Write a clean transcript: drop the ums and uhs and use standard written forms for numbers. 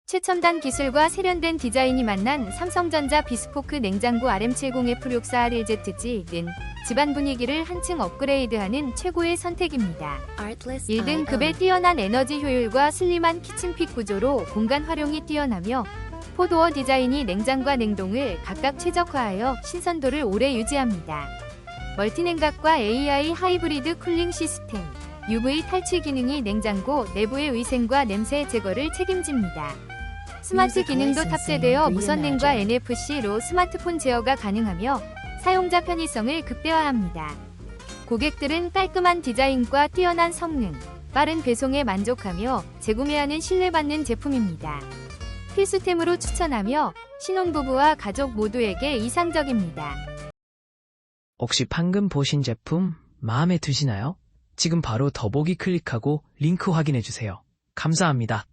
최첨단 기술과 세련된 디자인이 만난 삼성전자 비스포크 냉장고 RM70F64RLZG는 집안 분위기를 한층 업그레이드하는 최고의 선택입니다. 1등급의 뛰어난 에너지 효율과 슬림한 키친핏 구조로 공간 활용이 뛰어나며 포도어 디자인이 냉장과 냉동을 각각 최적화하여 신선도를 오래 유지합니다. 멀티냉각과 AI 하이브리드 쿨링 시스템, UV 탈취 기능이 냉장고 내부의 위생과 냄새 제거를 책임집니다. 스마트 기능도 탑재되어 무선냉과 NFC로 스마트폰 제어가 가능하며 사용자 편의성을 극대화합니다. 고객들은 깔끔한 디자인과 뛰어난 성능, 빠른 배송에 만족하며 재구매하는 신뢰받는 제품입니다. 필수템으로 추천하며 신혼부부와 가족 모두에게 이상적입니다. 혹시 방금 보신 제품 마음에 드시나요? 지금 바로 더보기 클릭하고 링크 확인해주세요. 감사합니다.